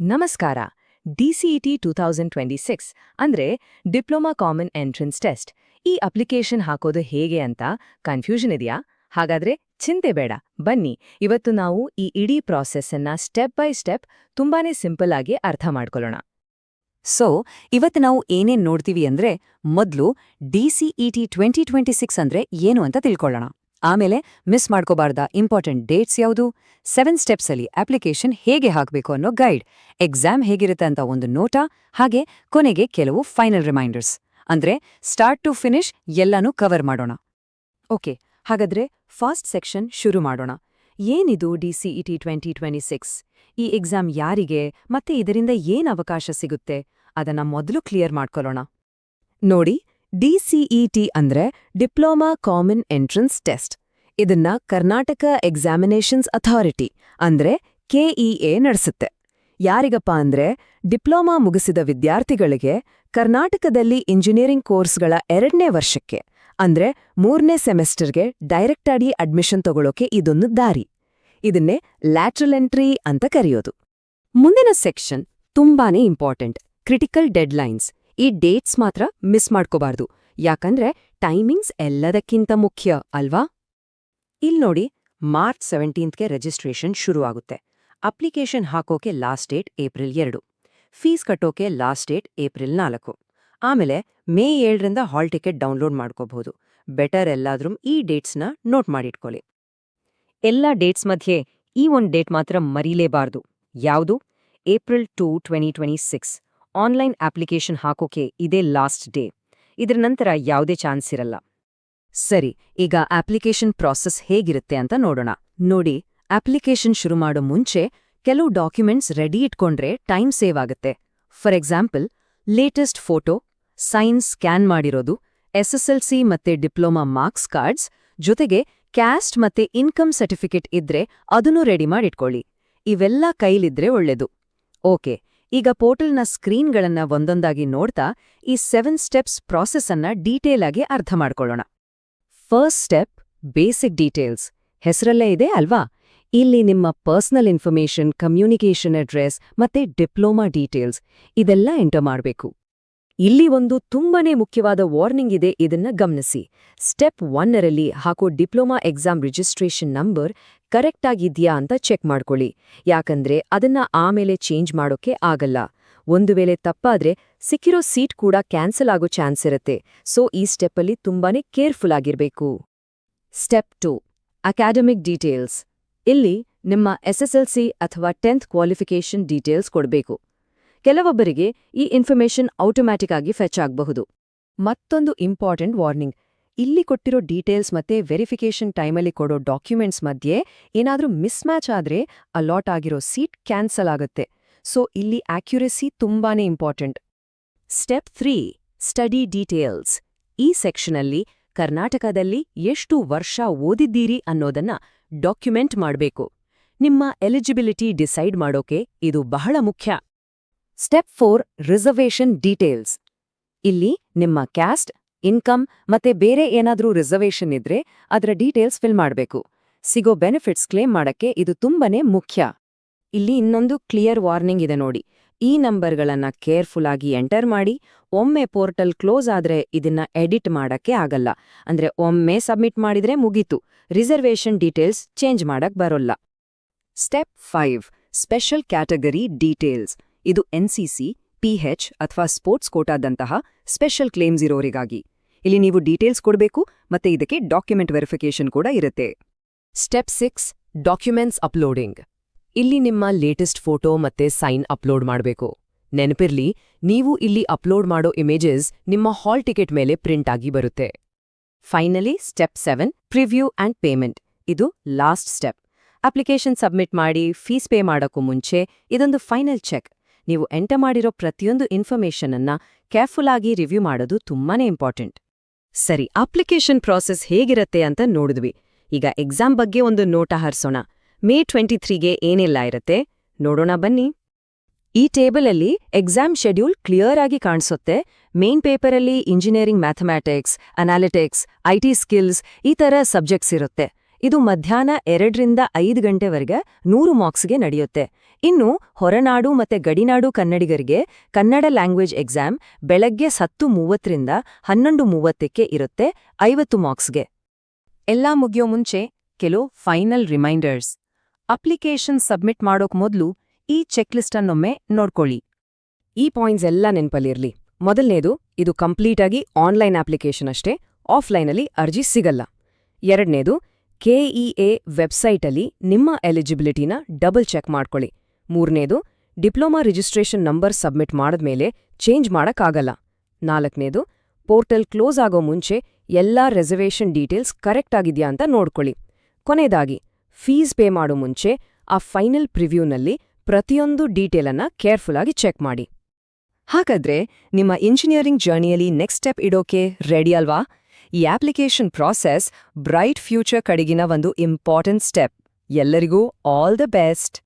ನಮಸ್ಕಾರ. ಡಿಸಿಇಟಿ 2026 ಅಂದ್ರೆ diploma common entrance test. ಈ ಅಪ್ಲಿಕೇಶನ್ ಹಾಕೋದು ಹೇಗೆ ಅಂತ ಕನ್ಫ್ಯೂಷನ್ ಇದೆಯಾ? ಹಾಗಾದ್ರೆ ಚಿಂತೆ ಬೇಡ, ಬನ್ನಿ ಇವತ್ತು ನಾವು ಈ ಇಡೀ ಪ್ರಾಸೆಸ್ ಅನ್ನ ಸ್ಟೆಪ್ ಬೈ ಸ್ಟೆಪ್ ತುಂಬಾನೇ ಸಿಂಪಲ್ ಆಗಿ ಅರ್ಥ ಮಾಡ್ಕೊಳ್ಳೋಣ. ಇವತ್ತು ನಾವು ಏನೇನ್ ನೋಡ್ತೀವಿ ಅಂದ್ರೆ ಮೊದಲು ಡಿಸಿಇಟಿ 2026 ಅಂದ್ರೆ ಏನು ಅಂತ ತಿಳ್ಕೊಳ್ಳೋಣ. ಆಮೇಲೆ ಮಿಸ್ ಮಾಡ್ಕೋಬಾರ್ದ ಇಂಪಾರ್ಟೆಂಟ್ ಡೇಟ್ಸ್ ಯಾವುದು, 7 ಸ್ಟೆಪ್ಸ್ ಅಲ್ಲಿ ಅಪ್ಲಿಕೇಶನ್ ಹೇಗೆ ಹಾಕಬೇಕು ಅನ್ನೋ ಗೈಡ್, ಎಕ್ಸಾಮ್ ಹೇಗಿರುತ್ತೆ ಅಂತ ಒಂದು ನೋಟ, ಹಾಗೆ ಕೊನೆಗೆ ಕೆಲವು ಫೈನಲ್ ರಿಮೈಂಡರ್ಸ್. ಅಂದ್ರೆ ಸ್ಟಾರ್ಟ್ ಟು ಫಿನಿಶ್ ಎಲ್ಲನೂ ಕವರ್ ಮಾಡೋಣ. ಓಕೆ, ಹಾಗಾದ್ರೆ ಫಸ್ಟ್ ಸೆಕ್ಷನ್ ಶುರು ಮಾಡೋಣ. ಏನಿದು ಡಿಸಿಇಟಿ 2026? ಈ ಎಕ್ಸಾಮ್ ಯಾರಿಗೆ ಮತ್ತೆ ಇದರಿಂದ ಏನ್ ಅವಕಾಶ ಸಿಗುತ್ತೆ ಅದನ್ನ ಮೊದಲು ಕ್ಲಿಯರ್ ಮಾಡ್ಕೊಳ್ಳೋಣ. ನೋಡಿ, ಡಿಸಿಇಟಿ ಅಂದ್ರೆ ಡಿಪ್ಲೊಮಾ ಕಾಮನ್ ಎಂಟ್ರೆನ್ಸ್ ಟೆಸ್ಟ್. ಇದನ್ನ ಕರ್ನಾಟಕ ಎಕ್ಸಾಮಿನೇಷನ್ಸ್ ಅಥಾರಿಟಿ ಅಂದ್ರೆ ಕೆಇಎ ನಡೆಸುತ್ತೆ. ಯಾರಿಗಪ್ಪ ಅಂದ್ರೆ ಡಿಪ್ಲೊಮಾ ಮುಗಿಸಿದ ವಿದ್ಯಾರ್ಥಿಗಳಿಗೆ ಕರ್ನಾಟಕದಲ್ಲಿ ಇಂಜಿನಿಯರಿಂಗ್ ಕೋರ್ಸ್ಗಳ 2ನೇ ವರ್ಷಕ್ಕೆ ಅಂದ್ರೆ 3ನೇ ಸೆಮೆಸ್ಟರ್ಗೆ ಡೈರೆಕ್ಟಾಗಿ ಅಡ್ಮಿಷನ್ ತಗೊಳ್ಳೋಕೆ ಇದೊಂದು ದಾರಿ. ಇದನ್ನೇ ಲ್ಯಾಟ್ರಲ್ ಎಂಟ್ರಿ ಅಂತ ಕರೆಯೋದು. ಮುಂದಿನ ಸೆಕ್ಷನ್ ತುಂಬಾನೇ ಇಂಪಾರ್ಟೆಂಟ್, ಕ್ರಿಟಿಕಲ್ ಡೆಡ್ಲೈನ್ಸ್. ಈ ಡೇಟ್ಸ್ ಮಾತ್ರ ಮಿಸ್ ಮಾಡ್ಕೋಬಾರ್ದು, ಯಾಕಂದ್ರೆ ಟೈಮಿಂಗ್ಸ್ ಎಲ್ಲದಕ್ಕಿಂತ ಮುಖ್ಯ ಅಲ್ವಾ? ಇಲ್ನೋಡಿ, ಮಾರ್ಚ್ 17ಗೆ ರಿಜಿಸ್ಟ್ರೇಷನ್ ಶುರು ಆಗುತ್ತೆ. ಅಪ್ಲಿಕೇಶನ್ ಹಾಕೋಕೆ ಲಾಸ್ಟ್ ಡೇಟ್ ಏಪ್ರಿಲ್ 2, ಫೀಸ್ ಕಟ್ಟೋಕೆ ಲಾಸ್ಟ್ ಡೇಟ್ ಏಪ್ರಿಲ್ 4. ಆಮೇಲೆ ಮೇ 7ರಿಂದ ಹಾಲ್ ಟಿಕೆಟ್ ಡೌನ್ಲೋಡ್ ಮಾಡ್ಕೋಬಹುದು. ಬೆಟರ್ ಎಲ್ಲಾದ್ರೂ ಈ ಡೇಟ್ಸ್ನ ನೋಟ್ ಮಾಡಿಟ್ಕೊಳ್ಳಿ. ಎಲ್ಲ ಡೇಟ್ಸ್ ಮಧ್ಯೆ ಈ ಒಂದು ಡೇಟ್ ಮಾತ್ರ ಮರೀಲೇಬಾರ್ದು. ಯಾವುದು? ಏಪ್ರಿಲ್ 2, 2026. ಆನ್ಲೈನ್ ಅಪ್ಲಿಕೇಶನ್ ಹಾಕೋಕೆ ಇದೇ ಲಾಸ್ಟ್ ಡೇ. ಇದರ ನಂತರ ಯಾವುದೇ ಚಾನ್ಸ್ ಇರಲ್ಲ. ಸರಿ, ಈಗ ಅಪ್ಲಿಕೇಶನ್ ಪ್ರಾಸೆಸ್ ಹೇಗಿರುತ್ತೆ ಅಂತ ನೋಡೋಣ. ನೋಡಿ, ಅಪ್ಲಿಕೇಶನ್ ಶುರು ಮಾಡೋ ಮುಂಚೆ ಕೆಲವು ಡಾಕ್ಯುಮೆಂಟ್ಸ್ ರೆಡಿ ಇಟ್ಕೊಂಡ್ರೆ ಟೈಮ್ ಸೇವ್ ಆಗುತ್ತೆ. For example, latest photo, sign scan ಮಾಡಿರೋದು, SSLC ಮತ್ತೆ ಡಿಪ್ಲೊಮಾ ಮಾರ್ಕ್ಸ್ ಕಾರ್ಡ್ಸ್, ಜೊತೆಗೆ ಕ್ಯಾಸ್ಟ್ ಮತ್ತೆ ಇನ್ಕಮ್ ಸರ್ಟಿಫಿಕೇಟ್ ಇದ್ರೆ ಅದನ್ನೂ ರೆಡಿ ಮಾಡಿಟ್ಕೊಳ್ಳಿ. ಇವೆಲ್ಲ ಕೈಲಿದ್ರೆ ಒಳ್ಳೆದು. ಓಕೆ, ಈಗ ಪೋರ್ಟಲ್ನ ಸ್ಕ್ರೀನ್ಗಳನ್ನ ಒಂದೊಂದಾಗಿ ನೋಡ್ತಾ ಈ 7 ಸ್ಟೆಪ್ಸ್ ಪ್ರಾಸೆಸ್ ಅನ್ನ ಡೀಟೇಲ್ ಆಗಿ ಅರ್ಥ ಮಾಡ್ಕೊಳ್ಳೋಣ. First step, basic details. ಹೆಸರಲ್ಲೇ ಇದೆ ಅಲ್ವಾ? ಇಲ್ಲಿ ನಿಮ್ಮ ಪರ್ಸನಲ್ ಇನ್ಫಾರ್ಮೇಷನ್, ಕಮ್ಯುನಿಕೇಷನ್ ಅಡ್ರೆಸ್ ಮತ್ತೆ ಡಿಪ್ಲೊಮಾ ಡೀಟೇಲ್ಸ್ ಇದೆಲ್ಲ ಎಂಟರ್ ಮಾಡಬೇಕು. ಇಲ್ಲಿ ಒಂದು ತುಂಬಾನೇ ಮುಖ್ಯವಾದ ವಾರ್ನಿಂಗ್ ಇದೆ, ಇದನ್ನ ಗಮನಿಸಿ. ಸ್ಟೆಪ್ 1ರಲ್ಲಿ ಹಾಕೋ diploma exam registration number correct ಆಗಿದ್ಯಾ ಅಂತ ಚೆಕ್ ಮಾಡ್ಕೊಳ್ಳಿ. ಯಾಕಂದ್ರೆ ಅದನ್ನ ಆಮೇಲೆ ಚೇಂಜ್ ಮಾಡೋಕೆ ಆಗಲ್ಲ. ಒಂದು ವೇಳೆ ತಪ್ಪಾದ್ರೆ ಸಿಕ್ಕಿರೋ ಸೀಟ್ ಕೂಡ ಕ್ಯಾನ್ಸಲ್ ಆಗೋ ಚಾನ್ಸ್ ಇರುತ್ತೆ. ಸೊ ಈ ಸ್ಟೆಪ್ಪಲ್ಲಿ ತುಂಬಾನೇ ಕೇರ್ಫುಲ್ ಆಗಿರ್ಬೇಕು. Step 2, academic details. ಇಲ್ಲಿ ನಿಮ್ಮ SSLC ಅಥವಾ 10th ಕ್ವಾಲಿಫಿಕೇಷನ್ ಡೀಟೇಲ್ಸ್ ಕೊಡಬೇಕು. ಕೆಲವೊಬ್ಬರಿಗೆ ಈ ಇನ್ಫಾರ್ಮೇಷನ್ ಆಟೋಮ್ಯಾಟಿಕ್ ಆಗಿ ಫೆಚ್ ಆಗಬಹುದು. ಮತ್ತೊಂದು ಇಂಪಾರ್ಟೆಂಟ್ ವಾರ್ನಿಂಗ್, ಇಲ್ಲಿ ಕೊಟ್ಟಿರೋ ಡೀಟೇಲ್ಸ್ ಮತ್ತೆ ವೆರಿಫಿಕೇಷನ್ ಟೈಮಲ್ಲಿ ಕೊಡೋ ಡಾಕ್ಯುಮೆಂಟ್ಸ್ ಮಧ್ಯೆ ಏನಾದ್ರೂ ಮಿಸ್ಮ್ಯಾಚ್ ಆದ್ರೆ ಅಲಾಟ್ ಆಗಿರೋ ಸೀಟ್ ಕ್ಯಾನ್ಸಲ್ ಆಗುತ್ತೆ. ಸೊ ಇಲ್ಲಿ ಆಕ್ಯುರೆಸಿ ತುಂಬಾನೇ ಇಂಪಾರ್ಟೆಂಟ್. Step 3, study details. ಈ ಸೆಕ್ಷನಲ್ಲಿ ಕರ್ನಾಟಕದಲ್ಲಿ ಎಷ್ಟು ವರ್ಷ ಓದಿದ್ದೀರಿ ಅನ್ನೋದನ್ನ ಡಾಕ್ಯುಮೆಂಟ್ ಮಾಡಬೇಕು. ನಿಮ್ಮ ಎಲಿಜಿಬಿಲಿಟಿ ಡಿಸೈಡ್ ಮಾಡೋಕೆ ಇದು ಬಹಳ ಮುಖ್ಯ. Step 4, reservation details. ಇಲ್ಲಿ ನಿಮ್ಮ ಕ್ಯಾಸ್ಟ್, ಇನ್ಕಮ್ ಮತ್ತೆ ಬೇರೆ ಏನಾದ್ರೂ ರಿಸರ್ವೇಷನ್ ಇದ್ರೆ ಅದರ ಡೀಟೇಲ್ಸ್ ಫಿಲ್ ಮಾಡಬೇಕು. ಸಿಗೋ ಬೆನಿಫಿಟ್ಸ್ ಕ್ಲೇಮ್ ಮಾಡಕ್ಕೆ ಇದು ತುಂಬಾನೇ ಮುಖ್ಯ. ಇಲ್ಲಿ ಇನ್ನೊಂದು ಕ್ಲಿಯರ್ ವಾರ್ನಿಂಗ್ ಇದೆ ನೋಡಿ. ಈ ನಂಬರ್ಗಳನ್ನ ಕೇರ್ಫುಲ್ ಆಗಿ ಎಂಟರ್ ಮಾಡಿ. ಒಮ್ಮೆ ಪೋರ್ಟಲ್ ಕ್ಲೋಸ್ ಆದ್ರೆ ಇದನ್ನ ಎಡಿಟ್ ಮಾಡಕ್ಕೆ ಆಗಲ್ಲ. ಅಂದ್ರೆ ಒಮ್ಮೆ ಸಬ್ಮಿಟ್ ಮಾಡಿದ್ರೆ ಮುಗೀತು, ರಿಸರ್ವೇಷನ್ ಡೀಟೇಲ್ಸ್ ಚೇಂಜ್ ಮಾಡಕ್ ಬರೋಲ್ಲ. Step 5, special category details. ಇದು NCC, PH ಅಥವಾ ಸ್ಪೋರ್ಟ್ಸ್ ಕೋಟಾದಂತಹ ಸ್ಪೆಷಲ್ ಕ್ಲೇಮ್ಸ್ ಇರೋರಿಗಾಗಿ. ಇಲ್ಲಿ ನೀವು ಡೀಟೇಲ್ಸ್ ಕೊಡಬೇಕು ಮತ್ತೆ ಇದಕ್ಕೆ ಡಾಕ್ಯುಮೆಂಟ್ ವೆರಿಫಿಕೇಷನ್ ಕೂಡ ಇರುತ್ತೆ. Step 6, documents uploading. ಇಲ್ಲಿ ನಿಮ್ಮ ಲೇಟೆಸ್ಟ್ ಫೋಟೋ ಮತ್ತೆ ಸೈನ್ ಅಪ್ಲೋಡ್ ಮಾಡಬೇಕು. ನೆನಪಿರ್ಲಿ, ನೀವು ಇಲ್ಲಿ ಅಪ್ಲೋಡ್ ಮಾಡೋ ಇಮೇಜಸ್ ನಿಮ್ಮ ಹಾಲ್ ಟಿಕೆಟ್ ಮೇಲೆ ಪ್ರಿಂಟ್ ಆಗಿ ಬರುತ್ತೆ. Finally step 7, preview and payment. ಇದು ಲಾಸ್ಟ್ ಸ್ಟೆಪ್. ಅಪ್ಲಿಕೇಶನ್ ಸಬ್ಮಿಟ್ ಮಾಡಿ ಫೀಸ್ ಪೇ ಮಾಡೋಕ್ಕೂ ಮುಂಚೆ ಇದೊಂದು ಫೈನಲ್ ಚೆಕ್. ನೀವು ಎಂಟರ್ ಮಾಡಿರೋ ಪ್ರತಿಯೊಂದು ಇನ್ಫಾರ್ಮೇಷನ್ ಅನ್ನ ಕೇರ್ಫುಲ್ ಆಗಿ ರಿವ್ಯೂ ಮಾಡೋದು ತುಂಬಾನೇ ಇಂಪಾರ್ಟೆಂಟ್. ಸರಿ, ಅಪ್ಲಿಕೇಶನ್ ಪ್ರಾಸೆಸ್ ಹೇಗಿರುತ್ತೆ ಅಂತ ನೋಡಿದ್ವಿ. ಈಗ ಎಕ್ಸಾಮ್ ಬಗ್ಗೆ ಒಂದು ನೋಟ ಹರಿಸೋಣ. ಮೇ 23ಗೆ ಏನೆಲ್ಲ ಇರುತ್ತೆ ನೋಡೋಣ ಬನ್ನಿ. ಈ ಟೇಬಲಲ್ಲಿ ಎಕ್ಸಾಮ್ ಶೆಡ್ಯೂಲ್ ಕ್ಲಿಯರ್ ಆಗಿ ಕಾಣಿಸುತ್ತೆ. ಮೇನ್ ಪೇಪರಲ್ಲಿ engineering mathematics, analytics, IT skills ಈ ಥರ ಸಬ್ಜೆಕ್ಟ್ಸ್ ಇರುತ್ತೆ. ಇದು ಮಧ್ಯಾಹ್ನ 2ರಿಂದ 5 ಗಂಟೆವರೆಗೆ 100 ಮಾರ್ಕ್ಸ್ಗೆ ನಡೆಯುತ್ತೆ. ಇನ್ನು ಹೊರನಾಡು ಮತ್ತೆ ಗಡಿನಾಡು ಕನ್ನಡಿಗರಿಗೆ ಕನ್ನಡ ಲ್ಯಾಂಗ್ವೇಜ್ ಎಕ್ಸಾಮ್ ಬೆಳಗ್ಗೆ 10:30ರಿಂದ 11:30ಕ್ಕೆ ಇರುತ್ತೆ, 50 ಮಾರ್ಕ್ಸ್ಗೆ. ಎಲ್ಲ ಮುಗಿಯೋ ಮುಂಚೆ ಕೆಲವು ಫೈನಲ್ ರಿಮೈಂಡರ್ಸ್. ಅಪ್ಲಿಕೇಶನ್ ಸಬ್ಮಿಟ್ ಮಾಡೋಕ್ ಮೊದಲು ಈ ಚೆಕ್ಲಿಸ್ಟ್ ಅನ್ನೊಮ್ಮೆ ನೋಡ್ಕೊಳ್ಳಿ. ಈ ಪಾಯಿಂಟ್ಸ್ ಎಲ್ಲ ನೆನ್ಪಲ್ಲಿರ್ಲಿ. ಮೊದಲನೇದು, ಇದು ಕಂಪ್ಲೀಟಾಗಿ ಆನ್ಲೈನ್ ಅಪ್ಲಿಕೇಶನ್ ಅಷ್ಟೇ, ಆಫ್ಲೈನಲ್ಲಿ ಅರ್ಜಿ ಸಿಗಲ್ಲ. ಎರಡನೇದು, KEA ವೆಬ್ಸೈಟಲ್ಲಿ ನಿಮ್ಮ ಎಲಿಜಿಬಿಲಿಟಿನ ಡಬಲ್ ಚೆಕ್ ಮಾಡ್ಕೊಳ್ಳಿ. ಮೂರನೇದು, ಡಿಪ್ಲೊಮಾ ರಿಜಿಸ್ಟ್ರೇಷನ್ ನಂಬರ್ ಸಬ್ಮಿಟ್ ಮಾಡಿದ್ಮೇಲೆ ಚೇಂಜ್ ಮಾಡಕ್ಕಾಗಲ್ಲ. ನಾಲ್ಕನೇದು, ಪೋರ್ಟಲ್ ಕ್ಲೋಸ್ ಆಗೋ ಮುಂಚೆ ಎಲ್ಲಾ ರಿಸರ್ವೇಷನ್ ಡೀಟೇಲ್ಸ್ ಕರೆಕ್ಟ್ ಆಗಿದ್ಯಾ ಅಂತ ನೋಡ್ಕೊಳ್ಳಿ. ಕೊನೆಯದಾಗಿ, ಫೀಸ್ ಪೇ ಮಾಡೋ ಮುಂಚೆ ಆ ಫೈನಲ್ ಪ್ರಿವ್ಯೂನಲ್ಲಿ ಪ್ರತಿಯೊಂದು ಡೀಟೇಲನ್ನ ಕೇರ್ಫುಲ್ ಆಗಿ ಚೆಕ್ ಮಾಡಿ. ಹಾಗಾದ್ರೆ ನಿಮ್ಮ ಇಂಜಿನಿಯರಿಂಗ್ ಜರ್ನಿಯಲ್ಲಿ ನೆಕ್ಸ್ಟ್ ಸ್ಟೆಪ್ ಇಡೋಕೆ ರೆಡಿ ಅಲ್ವಾ? ಈ ಅಪ್ಲಿಕೇಶನ್ ಪ್ರಾಸೆಸ್ ಬ್ರೈಟ್ ಫ್ಯೂಚರ್ ಕಡೆಗಿನ ಒಂದು ಇಂಪಾರ್ಟೆಂಟ್ ಸ್ಟೆಪ್. ಎಲ್ಲರಿಗೂ ಆಲ್ ದ ಬೆಸ್ಟ್.